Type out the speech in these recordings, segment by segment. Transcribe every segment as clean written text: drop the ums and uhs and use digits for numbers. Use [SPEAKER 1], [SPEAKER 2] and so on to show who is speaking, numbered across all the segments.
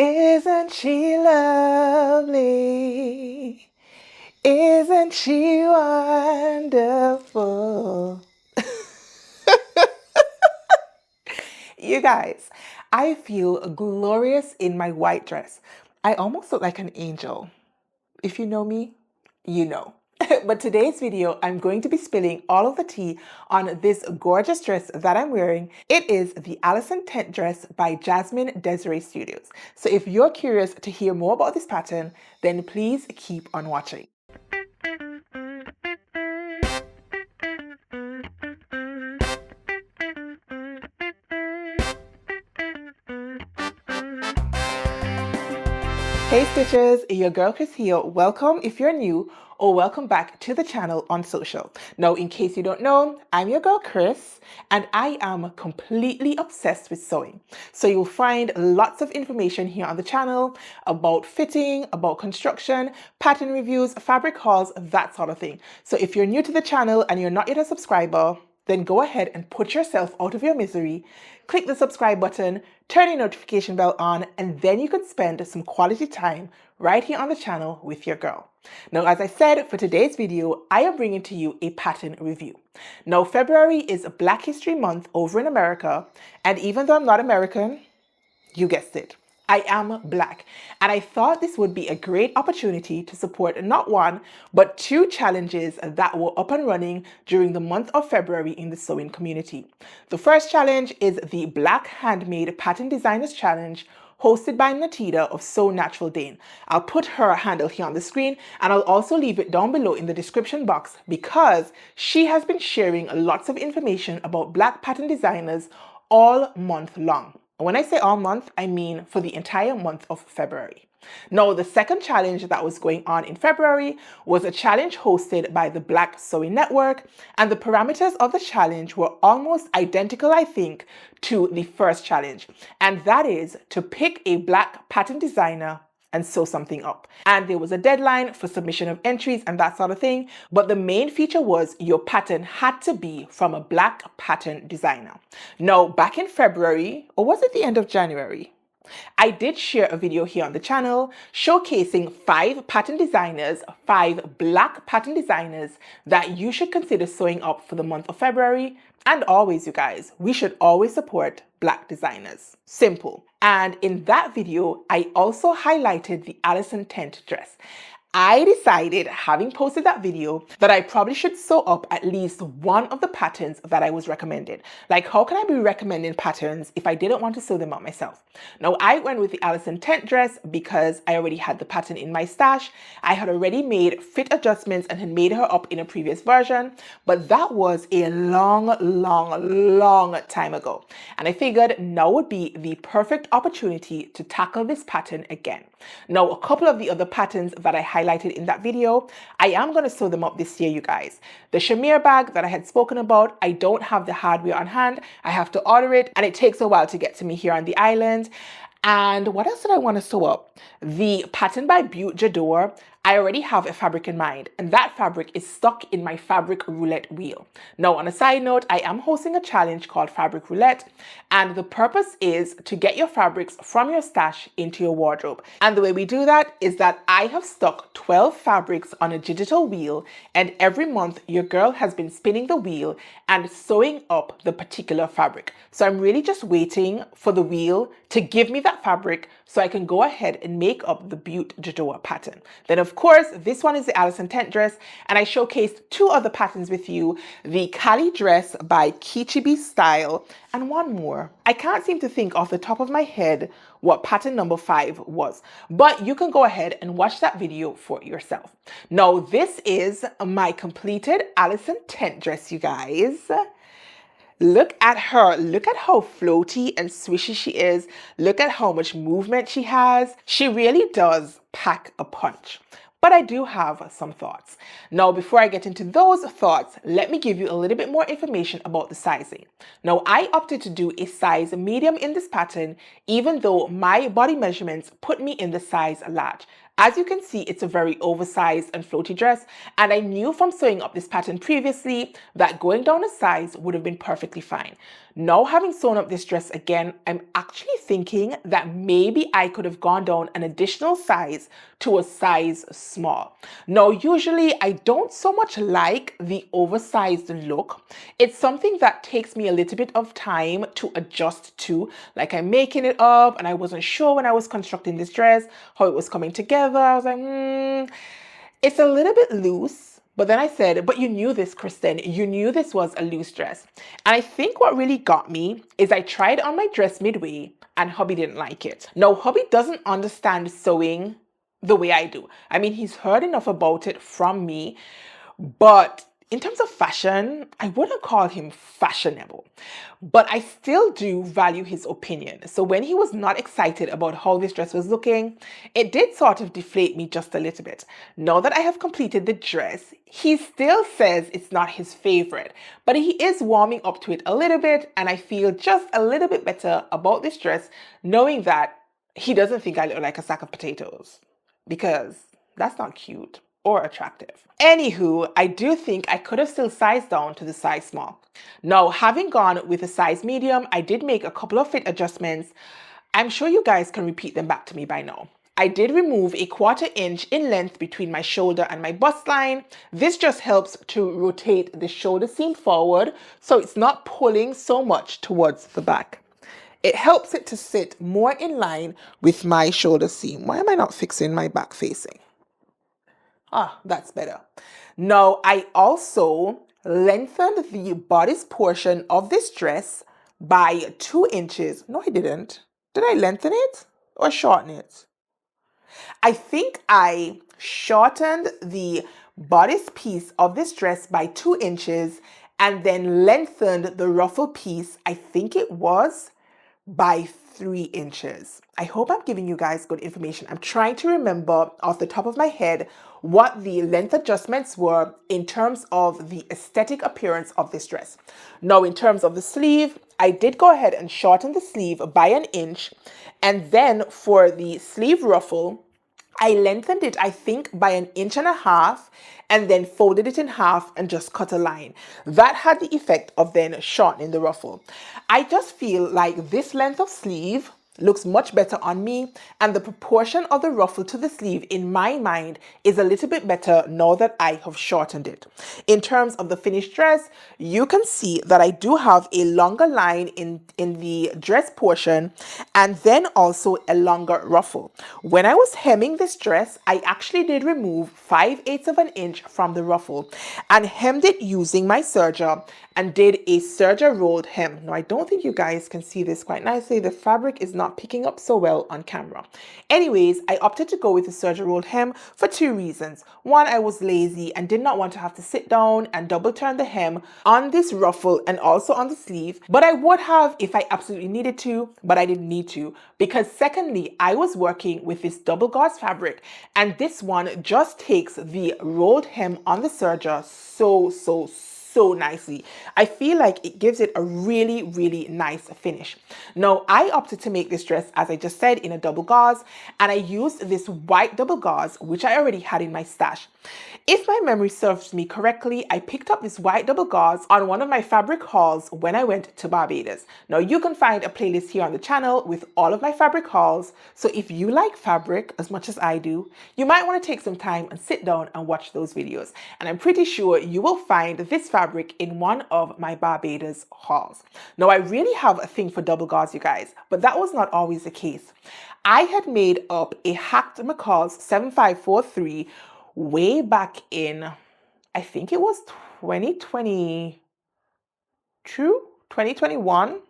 [SPEAKER 1] Isn't she lovely? Isn't she wonderful? You guys, I feel glorious in my white dress. I almost look like an angel. If you know me, you know. But today's video, I'm going to be spilling all of the tea on this gorgeous dress that I'm wearing. It is the Allison Tent Dress by Jasmine Desiree Studios. So if you're curious to hear more about this pattern, then please keep on watching. Hey Stitches, your girl Kris here. Welcome if you're new, or welcome back to the channel Unsewcial. Now, in case you don't know, I'm your girl Kris, and I am completely obsessed with sewing. So you'll find lots of information here on the channel about fitting, about construction, pattern reviews, fabric hauls, that sort of thing. So if you're new to the channel and you're not yet a subscriber, then go ahead and put yourself out of your misery, click the subscribe button, turn your notification bell on, and then you can spend some quality time right here on the channel with your girl. Now, as I said, for today's video, I am bringing to you a pattern review. Now, February is Black History Month over in America, and even though I'm not American, you guessed it, I am Black, and I thought this would be a great opportunity to support not one, but two challenges that were up and running during the month of February in the sewing community. The first challenge is the Black Handmade Pattern Designers Challenge, hosted by Nateida of So Natural Dane. I'll put her handle here on the screen, and I'll also leave it down below in the description box because she has been sharing lots of information about Black pattern designers all month long. When I say all month, I mean for the entire month of February. Now, the second challenge that was going on in February was a challenge hosted by the Black Sewing Network, and the parameters of the challenge were almost identical, I think, to the first challenge, and that is to pick a Black pattern designer and sew something up. And there was a deadline for submission of entries and that sort of thing. But the main feature was your pattern had to be from a Black pattern designer. Now, back in February, or was it the end of January? I did share a video here on the channel showcasing 5 pattern designers, 5 Black pattern designers that you should consider sewing up for the month of February. And always, you guys, we should always support Black designers. Simple. And in that video, I also highlighted the Allison Tent Dress. I decided, having posted that video, that I probably should sew up at least one of the patterns that I was recommended. Like, how can I be recommending patterns if I didn't want to sew them up myself? Now, I went with the Allison Tent Dress because I already had the pattern in my stash. I had already made fit adjustments and had made her up in a previous version, but that was a long time ago. And I figured now would be the perfect opportunity to tackle this pattern again. Now, a couple of the other patterns that I highlighted in that video, I am going to sew them up this year, you guys. The shamir bag that I had spoken about, I don't have the hardware on hand. I have to order it, and it takes a while to get to me here on the island. And what else did I want to sew up? The pattern by Butte Jador. I already have a fabric in mind, and that fabric is stuck in my fabric roulette wheel. Now, on a side note, I am hosting a challenge called Fabric Roulette, and the purpose is to get your fabrics from your stash into your wardrobe. And the way we do that is that I have stuck 12 fabrics on a digital wheel, and every month your girl has been spinning the wheel and sewing up the particular fabric. So I'm really just waiting for the wheel to give me that fabric so I can go ahead and make up the Butte Jador pattern. Then, of course, this one is the Allison Tent Dress, and I showcased 2 other patterns with you, the Cali Dress by Kichibi Style, and one more. I can't seem to think off the top of my head what pattern number 5 was, but you can go ahead and watch that video for yourself. Now, this is my completed Allison Tent Dress, you guys. Look at her. Look at how floaty and swishy she is. Look at how much movement she has. She really does pack a punch. But I do have some thoughts. Now, before I get into those thoughts, let me give you a little bit more information about the sizing. Now, I opted to do a size medium in this pattern, even though my body measurements put me in the size large. As you can see, it's a very oversized and floaty dress, and I knew from sewing up this pattern previously that going down a size would have been perfectly fine. Now, having sewn up this dress again, I'm actually thinking that maybe I could have gone down an additional size to a size small. Now, usually I don't so much like the oversized look. It's something that takes me a little bit of time to adjust to. Like, I'm making it up and I wasn't sure when I was constructing this dress how it was coming together. I was like, it's a little bit loose. But then I said, but you knew this, Kristen. You knew this was a loose dress. And I think what really got me is I tried on my dress midway and hubby didn't like it. Now, hubby doesn't understand sewing the way I do. I mean, he's heard enough about it from me, but in terms of fashion, I wouldn't call him fashionable, but I still do value his opinion. So when he was not excited about how this dress was looking, it did sort of deflate me just a little bit. Now that I have completed the dress, he still says it's not his favorite, but he is warming up to it a little bit, and I feel just a little bit better about this dress, knowing that he doesn't think I look like a sack of potatoes, because that's not cute or attractive. Anywho, I do think I could have still sized down to the size small. Now, having gone with a size medium, I did make a couple of fit adjustments. I'm sure you guys can repeat them back to me by now. I did remove a 1/4 inch in length between my shoulder and my bust line. This just helps to rotate the shoulder seam forward so it's not pulling so much towards the back. It helps it to sit more in line with my shoulder seam. Why am I not fixing my back facing? That's better. Now, I also lengthened the bodice portion of this dress by 2 inches. No, I didn't. Did I lengthen it or shorten it? I think I shortened the bodice piece of this dress by 2 inches and then lengthened the ruffle piece, I think it was, by 3 inches. I hope I'm giving you guys good information. I'm trying to remember off the top of my head what the length adjustments were in terms of the aesthetic appearance of this dress. Now, in terms of the sleeve, I did go ahead and shorten the sleeve by 1 inch. And then for the sleeve ruffle, I lengthened it, I think, by 1.5 inches and then folded it in half and just cut a line. That had the effect of then shortening the ruffle. I just feel like this length of sleeve looks much better on me, and the proportion of the ruffle to the sleeve in my mind is a little bit better now that I have shortened it. In terms of the finished dress, you can see that I do have a longer line in the dress portion and then also a longer ruffle. When I was hemming this dress, I actually did remove 5/8 of an inch from the ruffle and hemmed it using my serger and did a serger rolled hem. Now, I don't think you guys can see this quite nicely. The fabric is not picking up so well on camera. Anyways, I opted to go with the serger rolled hem for 2 reasons. One, I was lazy and did not want to have to sit down and double turn the hem on this ruffle and also on the sleeve, but I would have if I absolutely needed to, but I didn't need to, because secondly, I was working with this double gauze fabric, and this one just takes the rolled hem on the serger so nicely. I feel like it gives it a really, really nice finish. Now, I opted to make this dress, as I just said, in a double gauze, and I used this white double gauze, which I already had in my stash. If my memory serves me correctly, I picked up this white double gauze on one of my fabric hauls when I went to Barbados. Now, you can find a playlist here on the channel with all of my fabric hauls, so if you like fabric as much as I do, you might want to take some time and sit down and watch those videos. And I'm pretty sure you will find this fabric in one of my Barbados hauls. Now, I really have a thing for double gauze, you guys, but that was not always the case. I had made up a hacked McCall's 7543 way back in, I think it was 2022, 2021.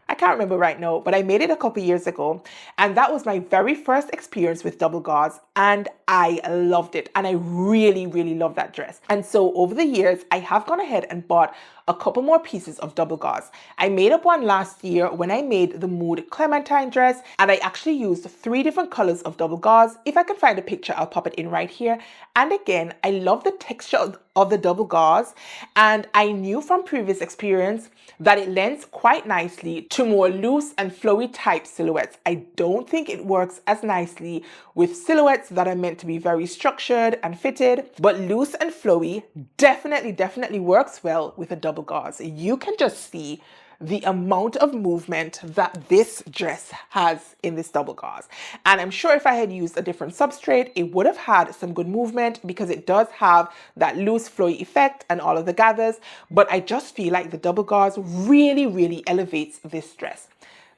[SPEAKER 1] I can't remember right now, but I made it a couple years ago, and that was my very first experience with double gauze, and I loved it. And I really, really love that dress. And so over the years, I have gone ahead and bought a couple more pieces of double gauze. I made up one last year when I made the Mood Clementine dress, and I actually used 3 different colors of double gauze. If I can find a picture, I'll pop it in right here. And again, I love the texture of the double gauze, and I knew from previous experience that it lends quite nicely to more loose and flowy type silhouettes. I don't think it works as nicely with silhouettes that are meant to be very structured and fitted, but loose and flowy definitely works well with a double gauze. You can just see the amount of movement that this dress has in this double gauze. And I'm sure if I had used a different substrate, it would have had some good movement because it does have that loose flowy effect and all of the gathers. But I just feel like the double gauze really elevates this dress.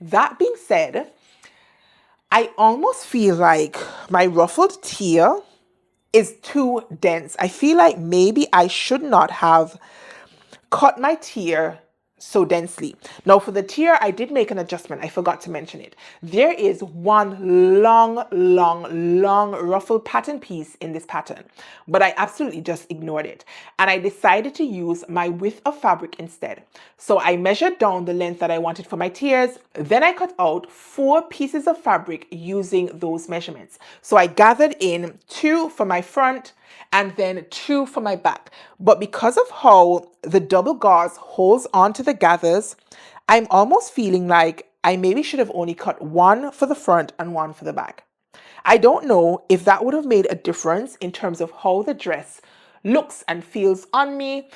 [SPEAKER 1] That being said, I almost feel like my ruffled tier is too dense. I feel like maybe I should not have cut my tier so densely. Now for the tier, I did make an adjustment. I forgot to mention it. There is one long ruffled pattern piece in this pattern, but I absolutely just ignored it. And I decided to use my width of fabric instead. So I measured down the length that I wanted for my tiers. Then I cut out 4 pieces of fabric using those measurements. So I gathered in 2 for my front and then 2 for my back. But because of how the double gauze holds onto the gathers, I'm almost feeling like I maybe should have only cut 1 for the front and 1 for the back. I don't know if that would have made a difference in terms of how the dress looks and feels on me.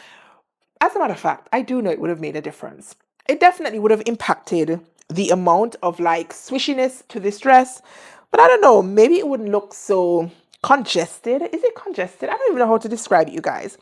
[SPEAKER 1] As a matter of fact, I do know it would have made a difference. It definitely would have impacted the amount of like swishiness to this dress, but I don't know, maybe it wouldn't look so congested. Is it congested? I don't even know how to describe it, you guys.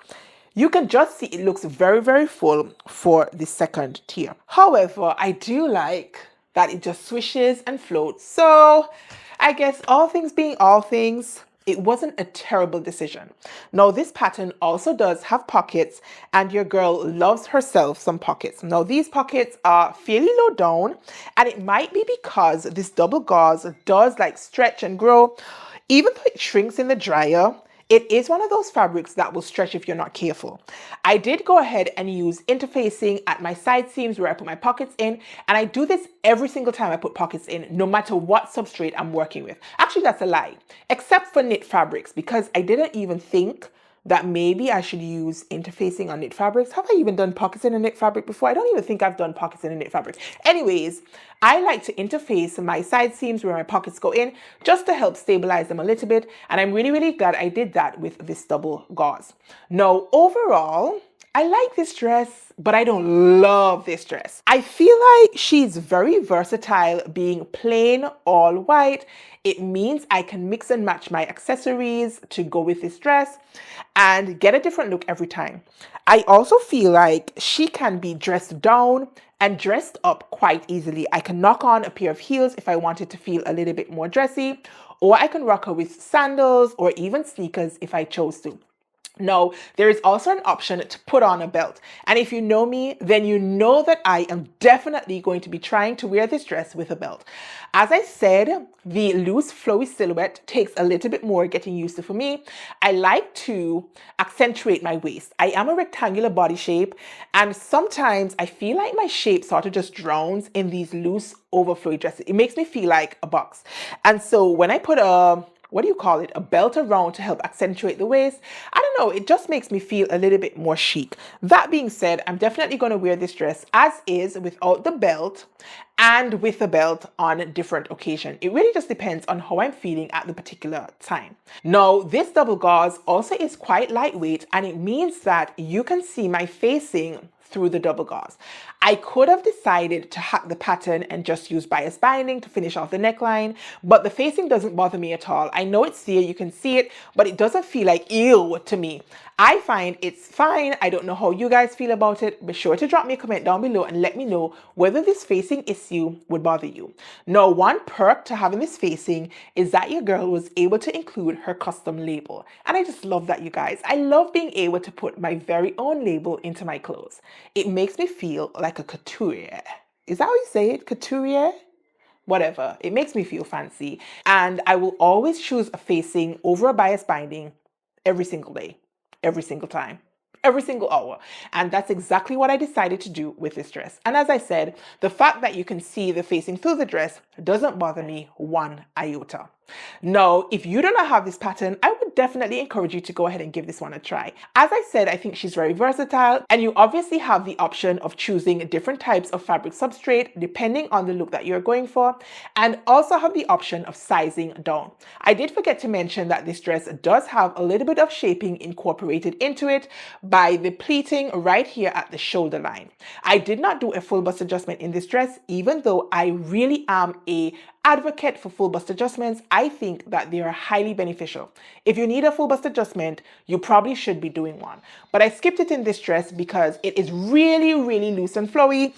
[SPEAKER 1] You can just see it looks very full for the second tier. However, I do like that it just swishes and floats. So I guess all things being all things, it wasn't a terrible decision. Now this pattern also does have pockets, and your girl loves herself some pockets. Now these pockets are fairly low down, and it might be because this double gauze does like stretch and grow. Even though it shrinks in the dryer, it is one of those fabrics that will stretch if you're not careful. I did go ahead and use interfacing at my side seams where I put my pockets in, and I do this every single time I put pockets in, no matter what substrate I'm working with. Actually, that's a lie, except for knit fabrics, because I didn't even think that maybe I should use interfacing on knit fabrics. Have I even done pockets in a knit fabric before? I don't even think I've done pockets in a knit fabric. Anyways, I like to interface my side seams where my pockets go in just to help stabilize them a little bit. And I'm really glad I did that with this double gauze. Now, overall, I like this dress, but I don't love this dress. I feel like she's very versatile being plain all white. It means I can mix and match my accessories to go with this dress and get a different look every time. I also feel like she can be dressed down and dressed up quite easily. I can knock on a pair of heels if I wanted to feel a little bit more dressy, or I can rock her with sandals or even sneakers if I chose to. Now, there is also an option to put on a belt. And if you know me, then you know that I am definitely going to be trying to wear this dress with a belt. As I said, the loose flowy silhouette takes a little bit more getting used to for me. I like to accentuate my waist. I am a rectangular body shape, and sometimes I feel like my shape sort of just drowns in these loose overflowy dresses. It makes me feel like a box. And so when I put a belt around to help accentuate the waist, I don't know, it just makes me feel a little bit more chic. That being said, I'm definitely going to wear this dress as is without the belt and with the belt on different occasions. It really just depends on how I'm feeling at the particular time. Now, this double gauze also is quite lightweight, and it means that you can see my facing through the double gauze. I could have decided to hack the pattern and just use bias binding to finish off the neckline, but the facing doesn't bother me at all. I know it's there, you can see it, but it doesn't feel like ew to me. I find it's fine. I don't know how you guys feel about it. Be sure to drop me a comment down below and let me know whether this facing issue would bother you. Now, one perk to having this facing is that your girl was able to include her custom label. And I just love that, you guys. I love being able to put my very own label into my clothes. It makes me feel like a couturier. Is that how you say it? Couturier? whatever. It makes me feel fancy. And I will always choose a facing over a bias binding every single day, every single time, every single hour. And that's exactly what I decided to do with this dress. And as I said, the fact that you can see the facing through the dress doesn't bother me one iota. Now, if you do not have this pattern, I would definitely encourage you to go ahead and give this one a try. As I said, I think she's very versatile, and you obviously have the option of choosing different types of fabric substrate depending on the look that you're going for, and also have the option of sizing down. I did forget to mention that this dress does have a little bit of shaping incorporated into it by the pleating right here at the shoulder line. I did not do a full bust adjustment in this dress, even though I really am a advocate for full bust adjustments. I think that they are highly beneficial. If you need a full bust adjustment, you probably should be doing one. But I skipped it in this dress because it is really, really loose and flowy.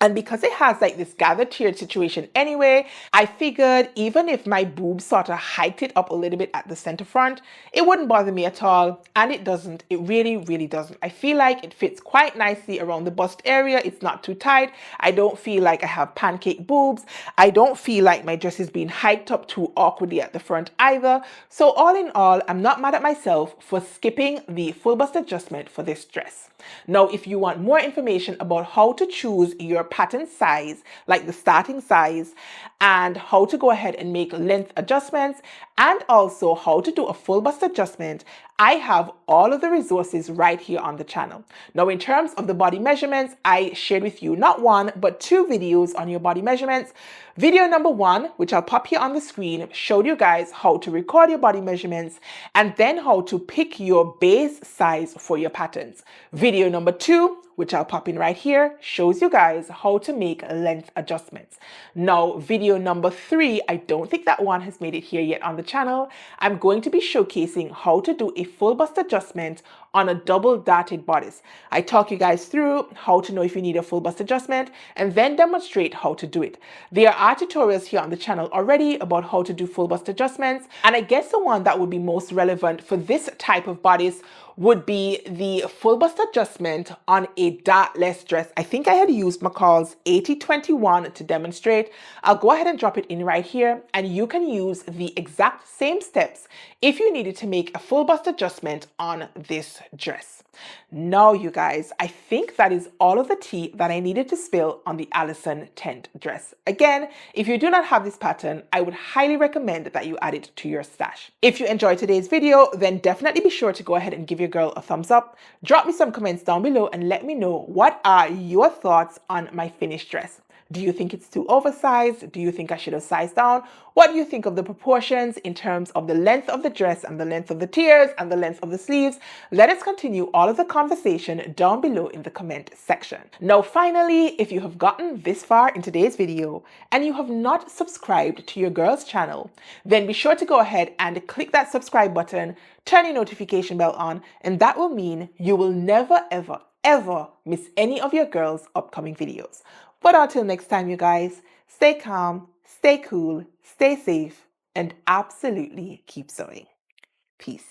[SPEAKER 1] And because it has like this gathered tiered situation anyway, I figured even if my boobs sort of hiked it up a little bit at the center front, it wouldn't bother me at all. And it doesn't. It really, really doesn't. I feel like it fits quite nicely around the bust area. It's not too tight. I don't feel like I have pancake boobs. I don't feel like my dress is being hiked up too awkwardly at the front either. So all in all, I'm not mad at myself for skipping the full bust adjustment for this dress. Now, if you want more information about how to choose your pattern size, like the starting size, and how to go ahead and make length adjustments, and also how to do a full bust adjustment, I have all of the resources right here on the channel. Now, in terms of the body measurements, I shared with you not one, but two videos on your body measurements. Video number one, which I'll pop here on the screen, showed you guys how to record your body measurements and then how to pick your base size for your patterns. Video number two, which I'll pop in right here, shows you guys how to make length adjustments. Now, video number three, I don't think that one has made it here yet on the channel. I'm going to be showcasing how to do a full bust adjustment on a double darted bodice. I talk you guys through how to know if you need a full bust adjustment and then demonstrate how to do it. There are tutorials here on the channel already about how to do full bust adjustments, and I guess the one that would be most relevant for this type of bodice would be the full bust adjustment on a dartless dress. I think I had used McCall's 8021 to demonstrate. I'll go ahead and drop it in right here, and you can use the exact same steps if you needed to make a full bust adjustment on this dress. Now, you guys, I think that is all of the tea that I needed to spill on the Allison Tent Dress. Again, if you do not have this pattern, I would highly recommend that you add it to your stash. If you enjoyed today's video, then definitely be sure to go ahead and give your girl a thumbs up. Drop me some comments down below and let me know what are your thoughts on my finished dress. Do you think it's too oversized? Do you think I should have sized down? What do you think of the proportions in terms of the length of the dress and the length of the tiers and the length of the sleeves? Let us continue all of the conversation down below in the comment section. Now, finally, if you have gotten this far in today's video and you have not subscribed to your girl's channel, then be sure to go ahead and click that subscribe button, turn your notification bell on, and that will mean you will never, ever miss any of your girl's upcoming videos. But until next time, you guys, stay calm, stay cool, stay safe, and absolutely keep sewing. Peace.